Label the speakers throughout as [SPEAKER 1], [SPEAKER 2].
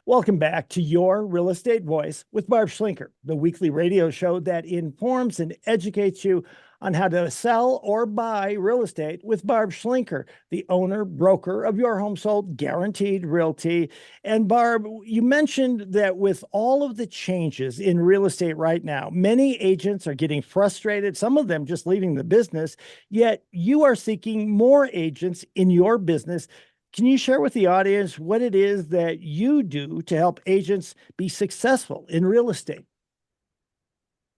[SPEAKER 1] Welcome back to Your Real Estate Voice with Barb Schlinker, the weekly radio show that informs and educates you on how to sell or buy real estate with Barb Schlinker, the owner, broker of Your Home Sold Guaranteed Realty. And Barb, you mentioned that with all of the changes in real estate right now, many agents are getting frustrated, some of them just leaving the business, yet you are seeking more agents in your business. Can you share with the audience what it is that you do to help agents be successful in real estate?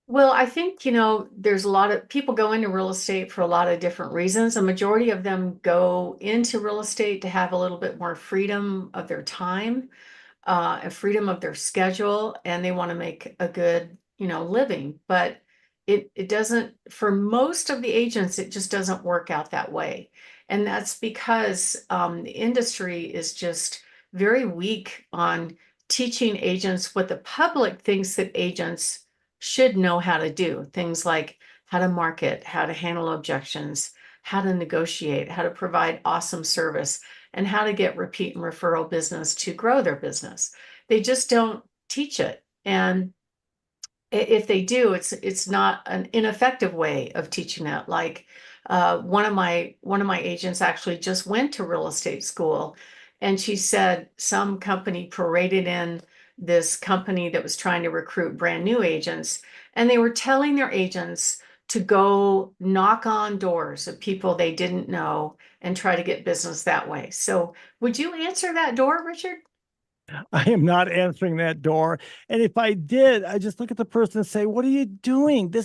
[SPEAKER 2] Well, I think, there's a lot of people go into real estate for a lot of different reasons. A majority of them go into real estate to have a little bit more freedom of their time, and freedom of their schedule, and they want to make a good, living. But it doesn't, for most of the agents, it just doesn't work out that way. And that's because the industry is just very weak on teaching agents what the public thinks that agents should know how to do. Things like how to market, how to handle objections, how to negotiate, how to provide awesome service, and how to get repeat and referral business to grow their business. They just don't teach it. And if they do, it's not an ineffective way of teaching it. Like one of my agents actually just went to real estate school, and she said some company paraded in this company that was trying to recruit brand new agents, and they were telling their agents to go knock on doors of people they didn't know and try to get business that way. So would you answer that door, Richard?
[SPEAKER 1] I am not answering that door. And if I did, I just look at the person and say, "What are you doing?
[SPEAKER 2] Yeah.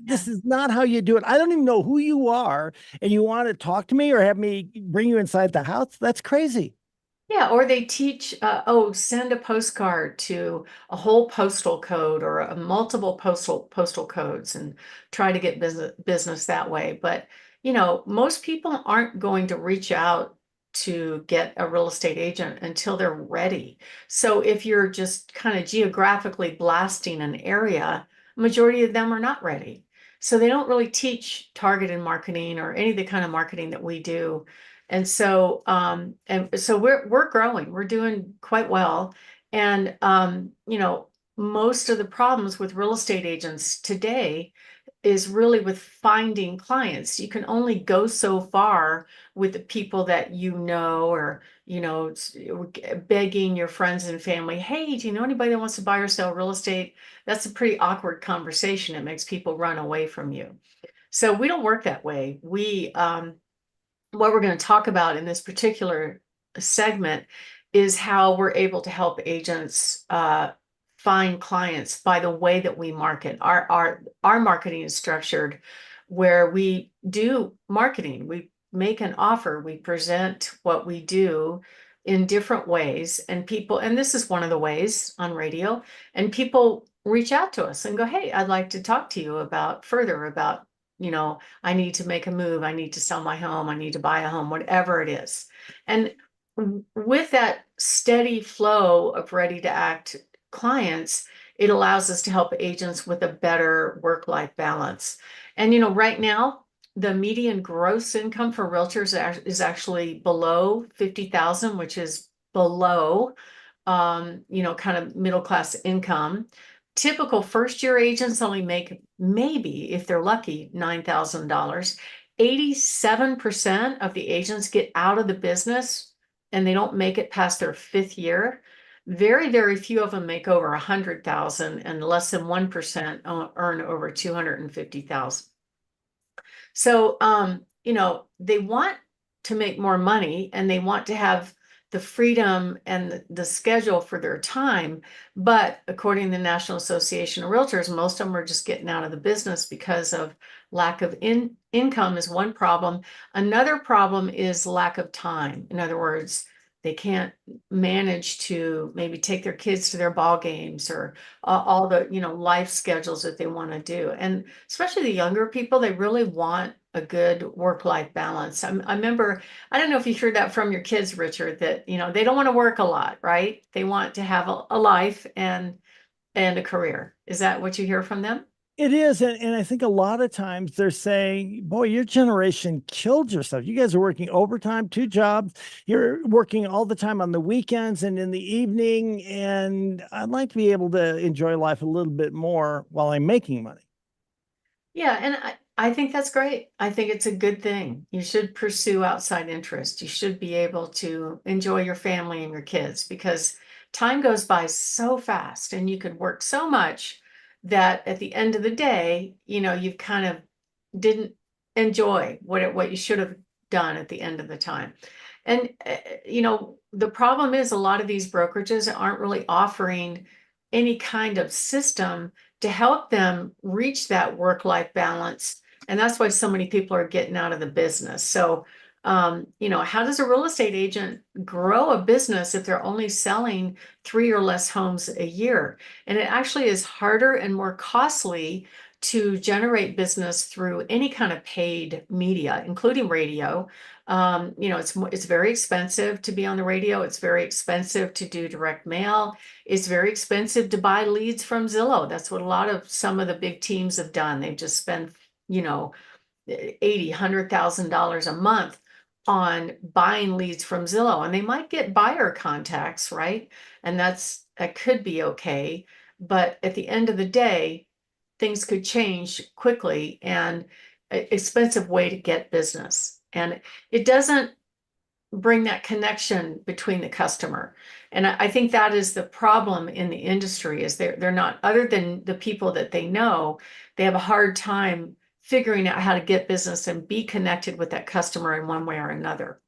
[SPEAKER 1] This is not how you do it. I don't even know who you are, and you want to talk to me or have me bring you inside the house? That's crazy."
[SPEAKER 2] Yeah, or they teach, send a postcard to a whole postal code or a multiple postal codes and try to get business that way. But, most people aren't going to reach out to get a real estate agent until they're ready. So if you're just kind of geographically blasting an area, majority of them are not ready. So they don't really teach targeted marketing or any of the kind of marketing that we do. And so we're growing. We're doing quite well. And most of the problems with real estate agents today is really with finding clients. You can only go so far with the people that you know, or begging your friends and family, "Hey, do you know anybody that wants to buy or sell real estate?" That's a pretty awkward conversation. It makes people run away from you. So we don't work that way. What we're going to talk about in this particular segment is how we're able to help agents find clients by the way that we market. Our marketing is structured where we do marketing. We make an offer. We present what we do in different ways, and this is one of the ways on radio, and people reach out to us and go, "Hey, I'd like to talk to you about further about, I need to make a move. I need to sell my home. I need to buy a home," whatever it is. And with that steady flow of ready to act clients, it allows us to help agents with a better work-life balance. And, right now, the median gross income for realtors is actually below 50,000, which is below, kind of middle class income. Typical first year agents only make, maybe if they're lucky, $9,000. 87% of the agents get out of the business and they don't make it past their fifth year. Very, very few of them make over 100,000, and less than 1% earn over 250,000. So, they want to make more money and they want to have the freedom and the schedule for their time. But according to the National Association of Realtors, most of them are just getting out of the business because of lack of income is one problem. Another problem is lack of time. In other words, they can't manage to maybe take their kids to their ball games or all the, life schedules that they want to do. And especially the younger people, they really want a good work-life balance. I remember, I don't know if you heard that from your kids, Richard, that, they don't want to work a lot, right? They want to have a life and a career. Is that what you hear from them?
[SPEAKER 1] It is. And I think a lot of times they're saying, boy, your generation killed yourself. You guys are working overtime, two jobs. You're working all the time on the weekends and in the evening. And I'd like to be able to enjoy life a little bit more while I'm making money.
[SPEAKER 2] Yeah, and I think that's great. I think it's a good thing. You should pursue outside interest. You should be able to enjoy your family and your kids because time goes by so fast and you could work so much that at the end of the day, you've kind of didn't enjoy what you should have done at the end of the time. And the problem is a lot of these brokerages aren't really offering any kind of system to help them reach that work-life balance. And that's why so many people are getting out of the business. So, how does a real estate agent grow a business if they're only selling 3 or less homes a year? And it actually is harder and more costly to generate business through any kind of paid media, including radio. It's very expensive to be on the radio. It's very expensive to do direct mail. It's very expensive to buy leads from Zillow. That's what some of the big teams have done. They've just spent, you know, 80, $100,000 a month on buying leads from Zillow, and they might get buyer contacts, right? And that could be okay. But at the end of the day, things could change quickly and expensive way to get business. And it doesn't bring that connection between the customer. And I think that is the problem in the industry is they're not, other than the people that they know, they have a hard time figuring out how to get business and be connected with that customer in one way or another.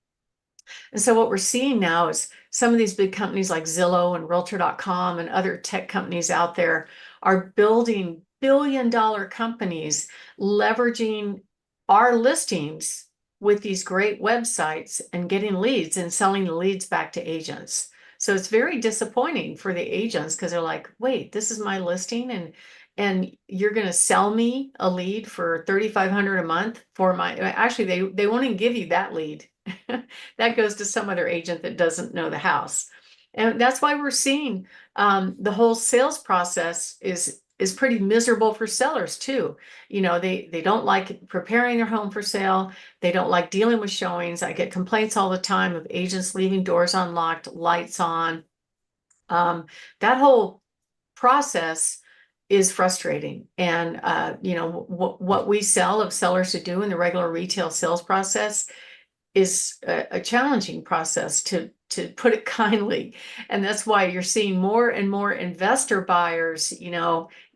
[SPEAKER 2] And so what we're seeing now is some of these big companies like Zillow and Realtor.com and other tech companies out there are building billion-dollar companies leveraging our listings with these great websites and getting leads and selling the leads back to agents. So it's very disappointing for the agents because they're like, wait, this is my listing and you're going to sell me a lead for $3,500 a month for actually they won't even give you that lead. That goes to some other agent that doesn't know the house. And that's why we're seeing the whole sales process is pretty miserable for sellers too. They don't like preparing their home for sale. They don't like dealing with showings. I get complaints all the time of agents leaving doors unlocked, lights on. That whole process is frustrating. And what we sell of sellers to do in the regular retail sales process is a challenging process to put it kindly. And that's why you're seeing more and more investor buyers,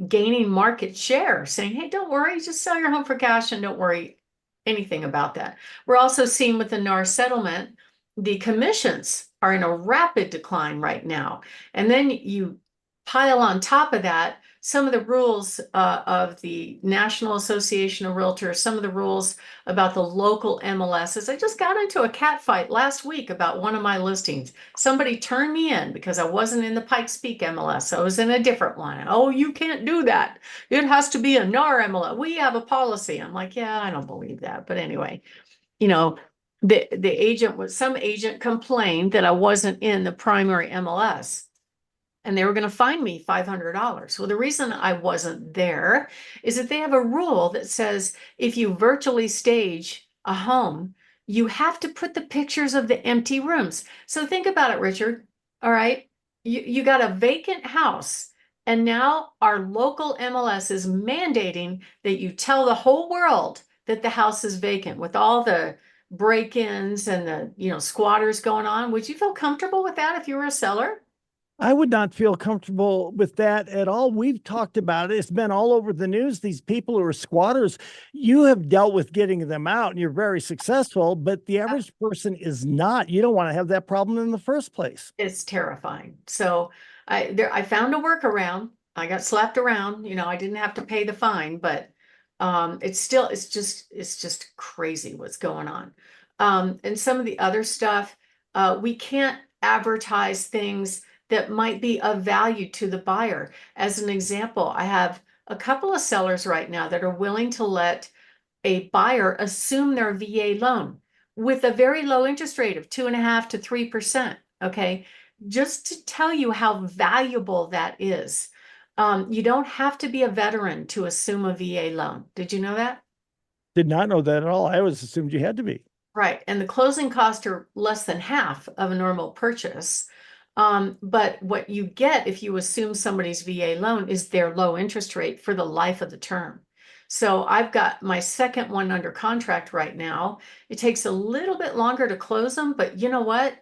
[SPEAKER 2] gaining market share, saying, hey, don't worry, just sell your home for cash and don't worry anything about that. We're also seeing with the NAR settlement, the commissions are in a rapid decline right now. And then you pile on top of that some of the rules of the National Association of Realtors, some of the rules about the local MLSs. I just got into a cat fight last week about one of my listings. Somebody turned me in because I wasn't in the Pikes Peak MLS. I was in a different one. Oh, you can't do that. It has to be a NAR MLS. We have a policy. I'm like, yeah, I don't believe that. But anyway, some agent complained that I wasn't in the primary MLS and they were going to fine me $500. Well, the reason I wasn't there is that they have a rule that says if you virtually stage a home, you have to put the pictures of the empty rooms. So think about it, Richard. All right. You got a vacant house, and now our local MLS is mandating that you tell the whole world that the house is vacant with all the break-ins and the squatters going on. Would you feel comfortable with that if you were a seller?
[SPEAKER 1] I would not feel comfortable with that at all. We've talked about it. It's been all over the news. These people who are squatters, you have dealt with getting them out and you're very successful, but the average person is not. You don't want to have that problem in the first place.
[SPEAKER 2] It's terrifying. So I found a workaround. I got slapped around. I didn't have to pay the fine, but it's just crazy what's going on. And some of the other stuff, we can't advertise things that might be of value to the buyer. As an example, I have a couple of sellers right now that are willing to let a buyer assume their VA loan with a very low interest rate of 2.5% to 3%. Okay. Just to tell you how valuable that is. You don't have to be a veteran to assume a VA loan. Did you know that?
[SPEAKER 1] Did not know that at all. I always assumed you had to be.
[SPEAKER 2] Right. And the closing costs are less than half of a normal purchase. But what you get if you assume somebody's VA loan is their low interest rate for the life of the term. So I've got my second one under contract right now. It takes a little bit longer to close them, but you know what?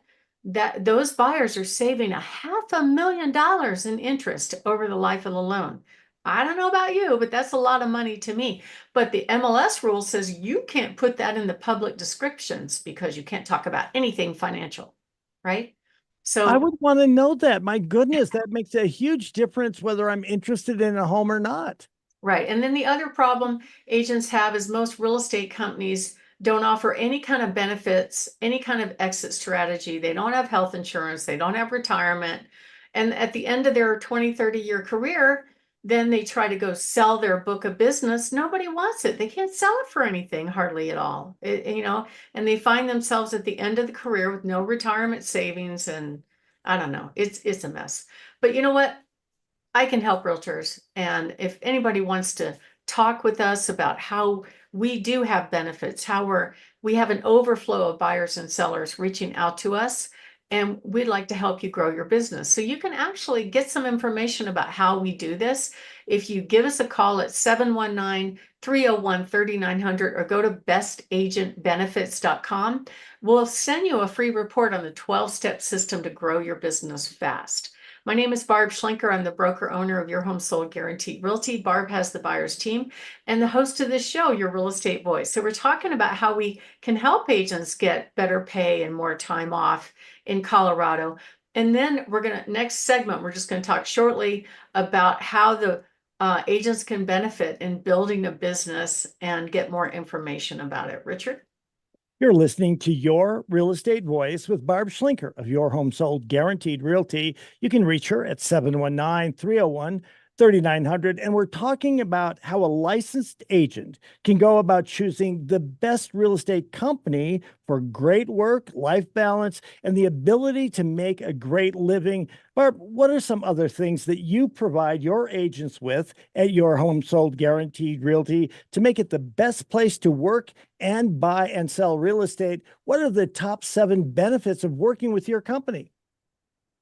[SPEAKER 2] That those buyers are saving $500,000 in interest over the life of the loan. I don't know about you, but that's a lot of money to me. But the MLS rule says you can't put that in the public descriptions because you can't talk about anything financial, right?
[SPEAKER 1] I
[SPEAKER 2] So,
[SPEAKER 1] would want to know that. My goodness, that makes a huge difference whether I'm interested in a home or not.
[SPEAKER 2] right. And then the other problem agents have is most real estate companies don't offer any kind of benefits, any kind of exit strategy. They don't have health insurance, they don't have retirement. And at the end of their 20, 30-year career, then they try to go sell their book of business. Nobody wants it. They can't sell it for anything hardly at all. And they find themselves at the end of the career with no retirement savings, and I don't know. It's a mess. But you know what? I can help realtors. And if anybody wants to talk with us about how we do have benefits, how we have an overflow of buyers and sellers reaching out to us, and we'd like to help you grow your business. So you can actually get some information about how we do this if you give us a call at 719-301-3900 or go to bestagentbenefits.com. We'll send you a free report on the 12-step system to grow your business fast. My name is Barb Schlinker. I'm the broker owner of Your Home Sold Guaranteed Realty. Barb has the buyer's team and the host of this show, Your Real Estate Voice. So we're talking about how we can help agents get better pay and more time off in Colorado. And then next segment, we're just going to talk shortly about how the agents can benefit in building a business and get more information about it. Richard?
[SPEAKER 1] You're listening to Your Real Estate Voice with Barb Schlinker of Your Home Sold Guaranteed Realty. You can reach her at 719-301-3900. And we're talking about how a licensed agent can go about choosing the best real estate company for great work, life balance, and the ability to make a great living. Barb, what are some other things that you provide your agents with at Your Home Sold Guaranteed Realty to make it the best place to work and buy and sell real estate? What are the top 7 benefits of working with your company?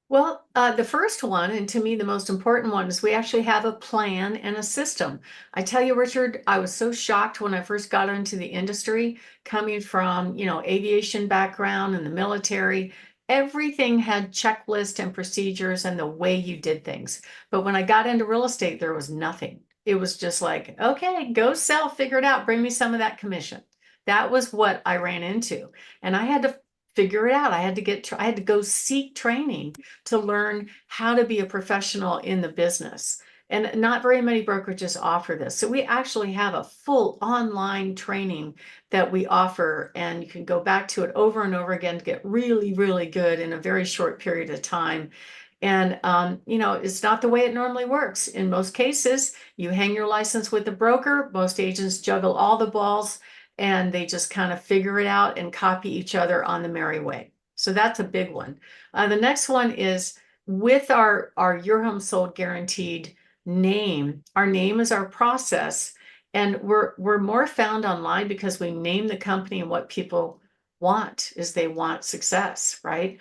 [SPEAKER 2] Well, the first one, and to me the most important one, is we actually have a plan and a system. I tell you, Richard, I was so shocked when I first got into the industry, coming from, aviation background and the military. Everything had checklists and procedures and the way you did things. But when I got into real estate, there was nothing. It was just like, okay, go sell, figure it out, bring me some of that commission. That was what I ran into. And I had to figure it out. I had to go seek training to learn how to be a professional in the business. And not very many brokerages offer this. So we actually have a full online training that we offer, and you can go back to it over and over again to get really, really good in a very short period of time. And, it's not the way it normally works. In most cases, you hang your license with the broker. Most agents juggle all the balls and they just kind of figure it out and copy each other on the merry way. So that's a big one. The next one is with our Your Home Sold Guaranteed name. Our name is our process, and we're more found online because we name the company, and what people want is they want success, right?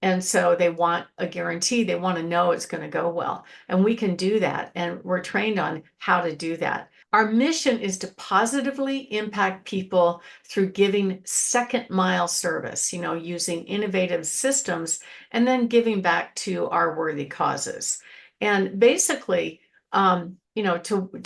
[SPEAKER 2] And so they want a guarantee. They want to know it's going to go well. And we can do that. And we're trained on how to do that. Our mission is to positively impact people through giving second mile service, using innovative systems and then giving back to our worthy causes. And basically, to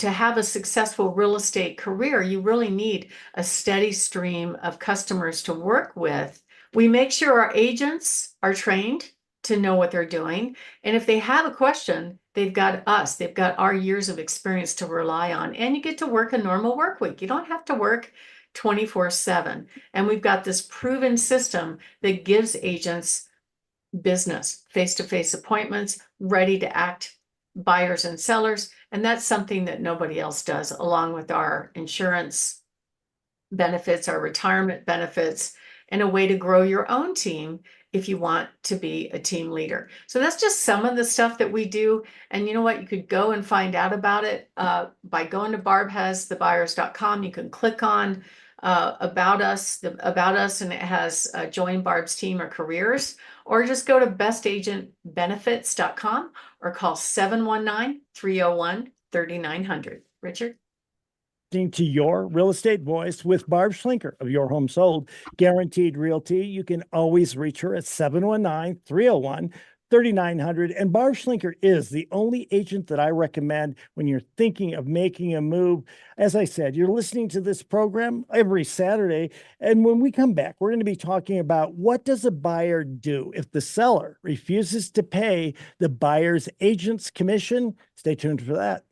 [SPEAKER 2] have a successful real estate career, you really need a steady stream of customers to work with. We make sure our agents are trained to know what they're doing. And if they have a question, they've got us, they've got our years of experience to rely on. And you get to work a normal work week. You don't have to work 24/7. And we've got this proven system that gives agents business, face-to-face appointments, ready to act buyers and sellers. And that's something that nobody else does, along with our insurance benefits, our retirement benefits, and a way to grow your own team if you want to be a team leader. So that's just some of the stuff that we do. And you know what? You could go and find out about it by going to barbhasthebuyers.com. You can click on about us, and it has join Barb's team or careers, or just go to bestagentbenefits.com or call 719-301-3900. Richard?
[SPEAKER 1] To your real estate voice with Barb Schlinker of Your Home Sold Guaranteed Realty. You can always reach her at 719-301-3900. And Barb Schlinker is the only agent that I recommend when you're thinking of making a move. As I said, you're listening to this program every Saturday. And when we come back, we're going to be talking about what does a buyer do if the seller refuses to pay the buyer's agent's commission. Stay tuned for that.